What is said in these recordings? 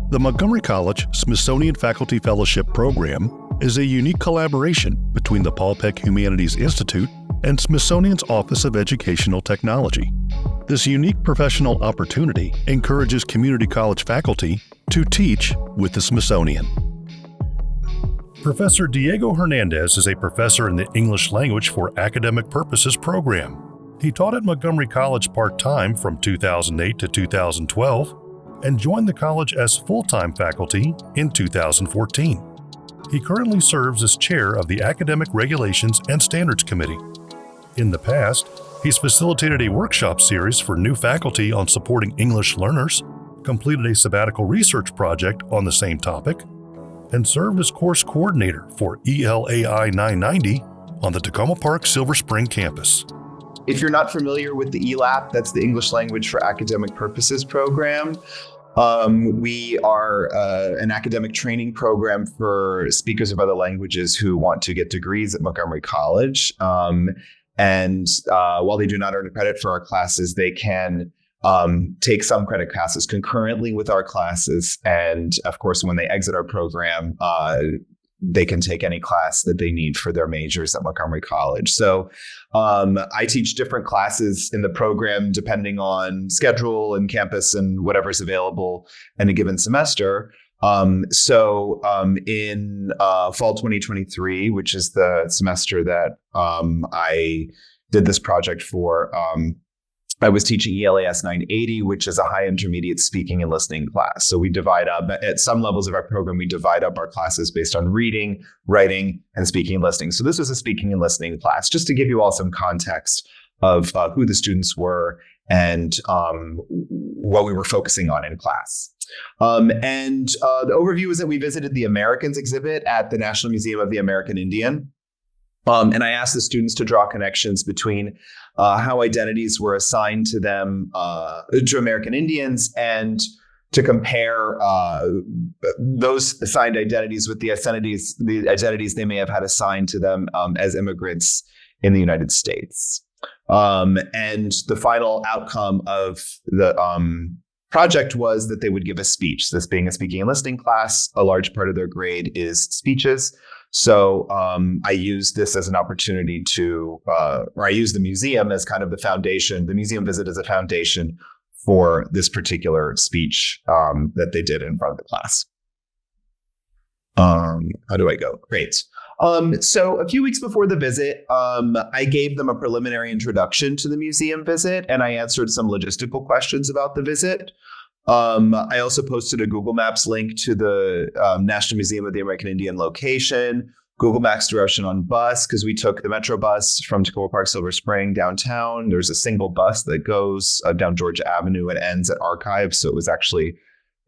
The Montgomery College Smithsonian Faculty Fellowship Program is a unique collaboration between the Paul Peck Humanities Institute and Smithsonian's Office of Educational Technology. This unique professional opportunity encourages community college faculty to teach with the Smithsonian. Professor Diego Hernandez is a professor in the English Language for Academic Purposes program. He taught at Montgomery College part-time from 2008 to 2012 and joined the college as full-time faculty in 2014. He currently serves as chair of the Academic Regulations and Standards Committee. In the past, he's facilitated a workshop series for new faculty on supporting English learners, completed a sabbatical research project on the same topic, and served as course coordinator for ELAI 990 on the Tacoma Park Silver Spring campus. If you're not familiar with the ELAP, that's the English Language for Academic Purposes program. We are an academic training program for speakers of other languages who want to get degrees at Montgomery College. While they do not earn credit for our classes, they can take some credit classes concurrently with our classes. And of course, when they exit our program, they can take any class that they need for their majors at Montgomery College. So I teach different classes in the program depending on schedule and campus and whatever's available in a given semester. In fall 2023, which is the semester that I did this project for, I was teaching ELAS 980, which is a high intermediate speaking and listening class. So we divide up, at some levels of our program, we divide up our classes based on reading, writing, and speaking and listening. So this was a speaking and listening class, just to give you all some context of who the students were and what we were focusing on in class. The overview is that we visited the Americans exhibit at the National Museum of the American Indian. And I asked the students to draw connections between how identities were assigned to them, to American Indians, and to compare those assigned identities with the identities they may have had assigned to them as immigrants in the United States. And the final outcome of the project was that they would give a speech. This being a speaking and listening class, a large part of their grade is speeches. So I used this as an opportunity I used the museum as kind of the foundation, the museum visit as a foundation for this particular speech that they did in front of the class. How do I go? Great. So a few weeks before the visit, I gave them a preliminary introduction to the museum visit, and I answered some logistical questions about the visit. I also posted a Google Maps link to the National Museum of the American Indian location, Google Maps direction on bus, because we took the Metro bus from Tacoma Park Silver Spring downtown. There's a single bus that goes down Georgia Avenue and ends at Archive. So it was actually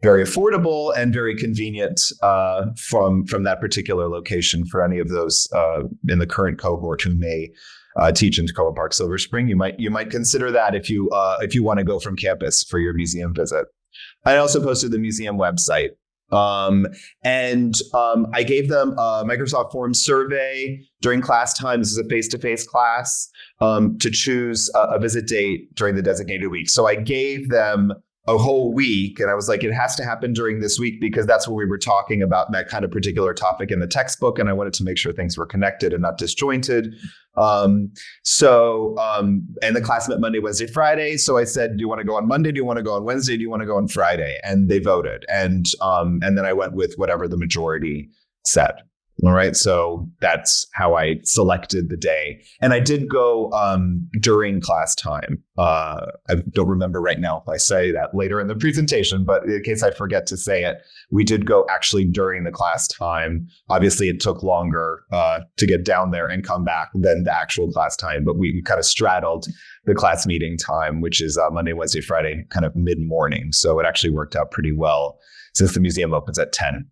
very affordable and very convenient from that particular location for any of those in the current cohort who may teach in Tacoma Park Silver Spring. You might consider that if you want to go from campus for your museum visit. I also posted the museum website. I gave them a Microsoft Forms survey during class time. This is a face-to-face class to choose a visit date during the designated week. So I gave them a whole week, and I was like, it has to happen during this week because that's where we were talking about that kind of particular topic in the textbook, and I wanted to make sure things were connected and not disjointed. And the class met Monday, Wednesday, Friday. So I said, do you want to go on Monday? Do you want to go on Wednesday? Do you want to go on Friday? And they voted. And then I went with whatever the majority said. All right. So that's how I selected the day. And I did go during class time. I don't remember right now if I say that later in the presentation, but in case I forget to say it, we did go actually during the class time. Obviously, it took longer to get down there and come back than the actual class time, but we kind of straddled the class meeting time, which is Monday, Wednesday, Friday, kind of mid-morning. So it actually worked out pretty well since the museum opens at 10.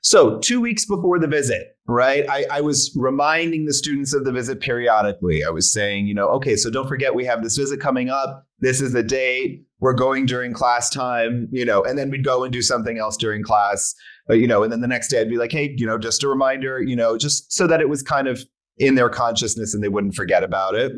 So 2 weeks before the visit, right, I was reminding the students of the visit periodically. I was saying, okay, so don't forget we have this visit coming up. This is the date. We're going during class time, and then we'd go and do something else during class, and then the next day I'd be like, hey, just a reminder, just so that it was kind of in their consciousness and they wouldn't forget about it.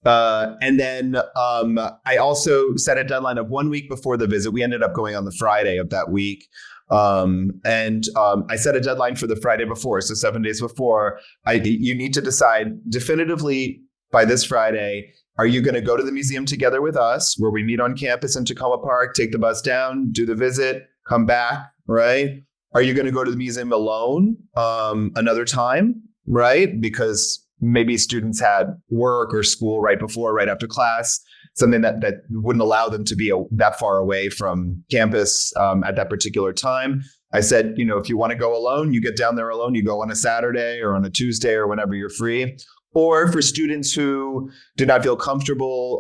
And then I also set a deadline of 1 week before the visit. We ended up going on the Friday of that week. I set a deadline for the Friday before. So 7 days before, you need to decide definitively by this Friday, are you going to go to the museum together with us, where we meet on campus in Tacoma Park, take the bus down, do the visit, come back, right? Are you going to go to the museum alone another time, right? Because maybe students had work or school right before, right after class, something that wouldn't allow them to be that far away from campus at that particular time. I said, if you want to go alone, you get down there alone. You go on a Saturday or on a Tuesday or whenever you're free. Or for students who did not feel comfortable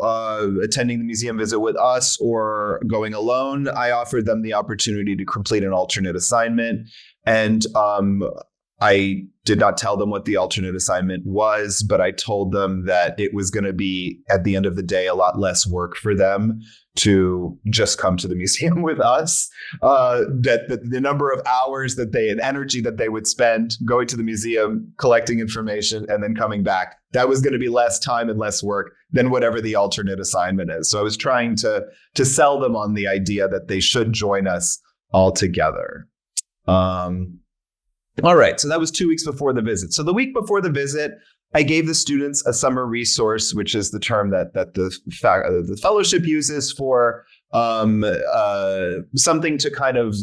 attending the museum visit with us or going alone, I offered them the opportunity to complete an alternate assignment. And I did not tell them what the alternate assignment was, but I told them that it was going to be, at the end of the day, a lot less work for them to just come to the museum with us. That the number of hours and energy that they would spend going to the museum, collecting information, and then coming back, that was going to be less time and less work than whatever the alternate assignment is. So I was trying to sell them on the idea that they should join us all together. All right, so that was 2 weeks before the visit. So the week before the visit, I gave the students a summer resource, which is the term that the fellowship uses for something to kind of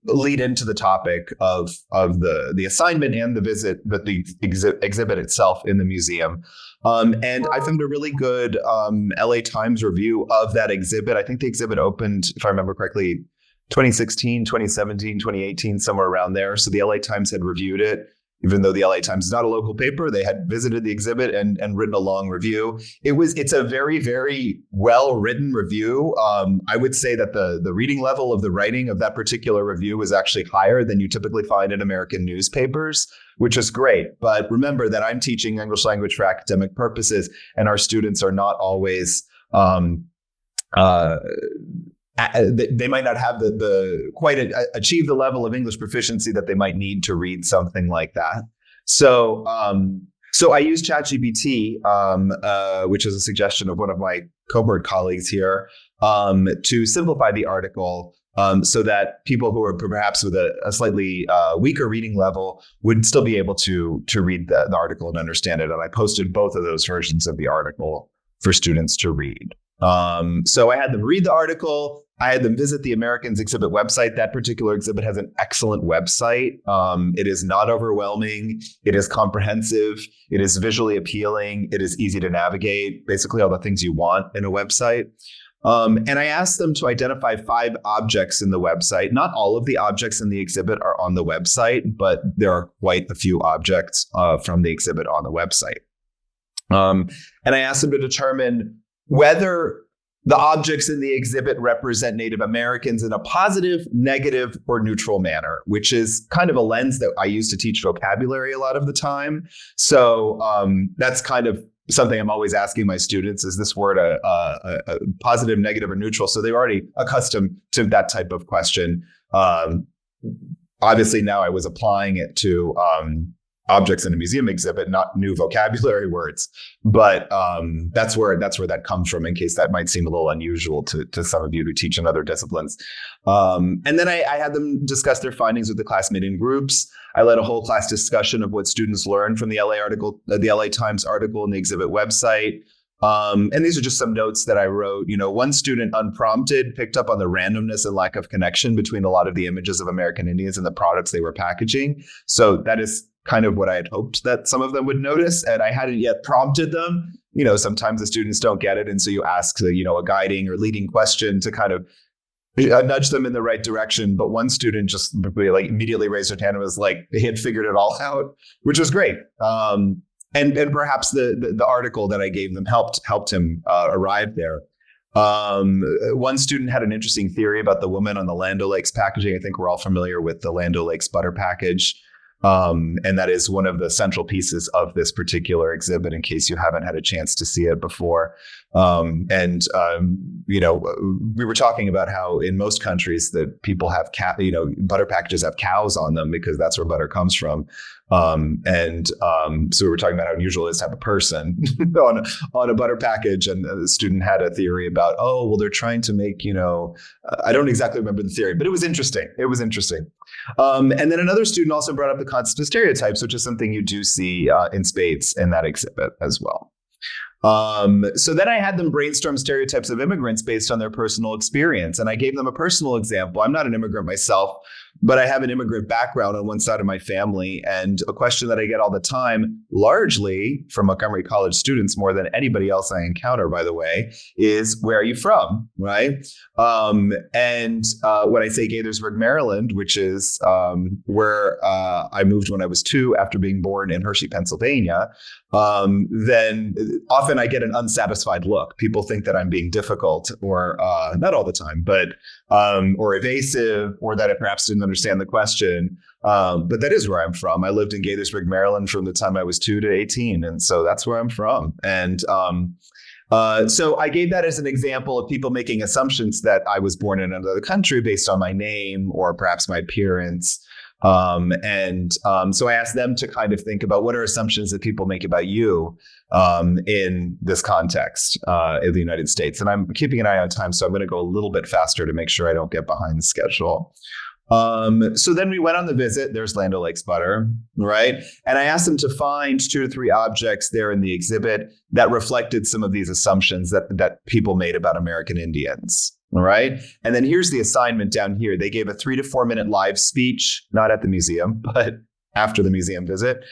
lead into the topic of the assignment and the visit, but the exhibit itself in the museum. And I found a really good LA Times review of that exhibit. I think the exhibit opened, if I remember correctly, 2016, 2017, 2018, somewhere around there. So the LA Times had reviewed it. Even though the LA Times is not a local paper, they had visited the exhibit and written a long review. It's a very, very well-written review. I would say that the reading level of the writing of that particular review was actually higher than you typically find in American newspapers, which is great. But remember that I'm teaching English language for academic purposes, and our students are not always they might not have achieve the level of English proficiency that they might need to read something like that. So I use ChatGPT, which is a suggestion of one of my co-board colleagues here, to simplify the article so that people who are perhaps with a slightly weaker reading level would still be able to read the article and understand it. And I posted both of those versions of the article for students to read. So I had them read the article. I had them visit the Americans exhibit website. That particular exhibit has an excellent website. It is not overwhelming. It is comprehensive. It is visually appealing. It is easy to navigate. Basically all the things you want in a website. And I asked them to identify 5 objects in the website. Not all of the objects in the exhibit are on the website, but there are quite a few objects from the exhibit on the website. And I asked them to determine whether the objects in the exhibit represent Native Americans in a positive, negative, or neutral manner, which is kind of a lens that I use to teach vocabulary a lot of the time. So that's kind of something I'm always asking my students, is this word a positive, negative, or neutral? So they're already accustomed to that type of question. Obviously, now I was applying it to objects in a museum exhibit, not new vocabulary words, but that's where that comes from, in case that might seem a little unusual to some of you who teach in other disciplines. And then I had them discuss their findings with the classmate in groups. I led a whole class discussion of what students learned from the LA Times article and the exhibit website. And these are just some notes that I wrote. One student, unprompted, picked up on the randomness and lack of connection between a lot of the images of American Indians and the products they were packaging. So that is kind of what I had hoped that some of them would notice, and I hadn't yet prompted them. Sometimes the students don't get it, and so you ask a guiding or leading question to kind of nudge them in the right direction. But one student just immediately raised her hand and was like, he had figured it all out, which was great. And perhaps the article that I gave them helped him arrive there. One student had an interesting theory about the woman on the Land O'Lakes packaging. I think we're all familiar with the Land O'Lakes butter package. And that is one of the central pieces of this particular exhibit, in case you haven't had a chance to see it before. We were talking about how in most countries that people have butter packages have cows on them because that's where butter comes from. So we were talking about how unusual it is to have a person on a butter package. And the student had a theory about, oh, well, they're trying to make, I don't exactly remember the theory, but it was interesting. And then another student also brought up the concept of stereotypes, which is something you do see in spades in that exhibit as well. So then I had them brainstorm stereotypes of immigrants based on their personal experience. And I gave them a personal example. I'm not an immigrant myself, but I have an immigrant background on one side of my family. And a question that I get all the time, largely from Montgomery College students more than anybody else I encounter, by the way, is where are you from, right? When I say Gaithersburg, Maryland, which is where I moved when I was 2 after being born in Hershey, Pennsylvania, then often I get an unsatisfied look. People think that I'm being difficult or not all the time, but or evasive, or that I perhaps didn't understand the question. But that is where I'm from. I lived in Gaithersburg, Maryland from the time I was 2 to 18. And so that's where I'm from. And so I gave that as an example of people making assumptions that I was born in another country based on my name or perhaps my appearance. So I asked them to kind of think about what are assumptions that people make about you in this context in the United States. And I'm keeping an eye on time, so I'm going to go a little bit faster to make sure I don't get behind the schedule. So then we went on the visit. There's Land O'Lakes butter, right? And I asked them to find 2 to 3 objects there in the exhibit that reflected some of these assumptions that people made about American Indians. All right. And then here's the assignment down here. They gave a 3 to 4 minute live speech, not at the museum, but after the museum visit,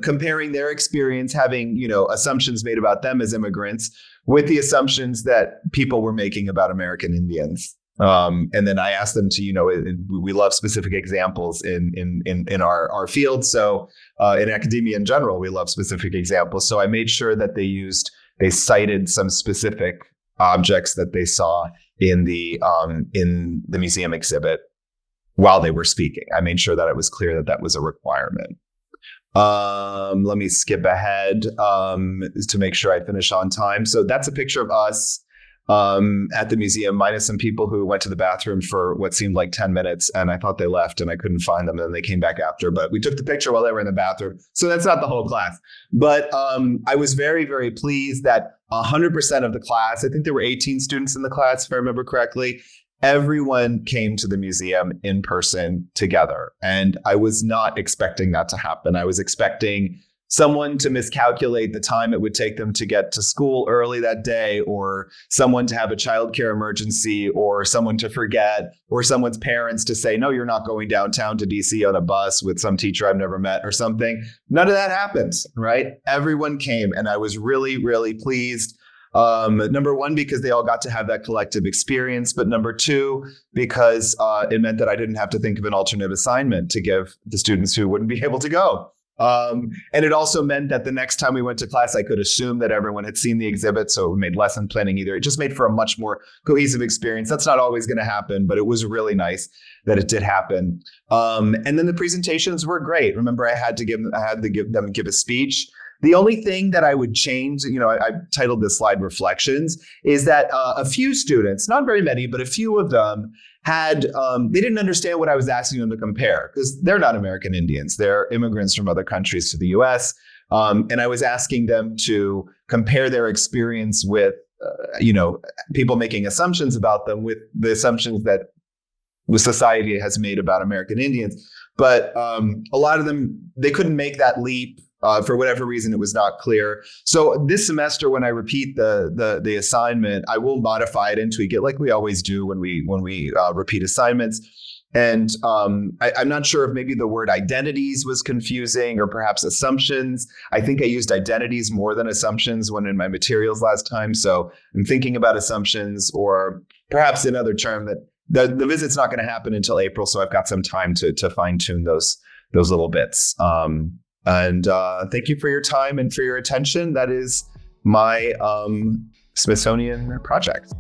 comparing their experience having, assumptions made about them as immigrants with the assumptions that people were making about American Indians. And then I asked them to, we love specific examples in our field. So in academia in general, we love specific examples. So I made sure that they cited some specific objects that they saw in the museum exhibit while they were speaking. I made sure that it was clear that was a requirement. Let me skip ahead to make sure I finish on time. So that's a picture of us at the museum, minus some people who went to the bathroom for what seemed like 10 minutes. And I thought they left and I couldn't find them. And then they came back after. But we took the picture while they were in the bathroom. So that's not the whole class. But I was very, very pleased that 100% of the class, I think there were 18 students in the class, if I remember correctly, everyone came to the museum in person together. And I was not expecting that to happen. I was expecting someone to miscalculate the time it would take them to get to school early that day, or someone to have a childcare emergency, or someone to forget, or someone's parents to say, no, you're not going downtown to DC on a bus with some teacher I've never met or something. None of that happens, right? Everyone came, and I was really, really pleased. Number one, because they all got to have that collective experience. But number two, because it meant that I didn't have to think of an alternate assignment to give the students who wouldn't be able to go. And it also meant that the next time we went to class, I could assume that everyone had seen the exhibit. So it made lesson planning either. It just made for a much more cohesive experience. That's not always going to happen, but it was really nice that it did happen. And then the presentations were great. Remember, I had to give them a speech. The only thing that I would change, I titled this slide Reflections, is that a few students, not very many, but a few of them they didn't understand what I was asking them to compare, because they're not American Indians. They're immigrants from other countries to the US. And I was asking them to compare their experience with, people making assumptions about them with the assumptions that the society has made about American Indians. But a lot of them, they couldn't make that leap. For whatever reason, it was not clear. So this semester, when I repeat the assignment, I will modify it and tweak it like we always do when we repeat assignments. And I'm not sure if maybe the word identities was confusing, or perhaps assumptions. I think I used identities more than assumptions when in my materials last time. So I'm thinking about assumptions, or perhaps another term that the visit's not going to happen until April. So I've got some time to fine tune those little bits. And thank you for your time and for your attention. That is my Smithsonian project.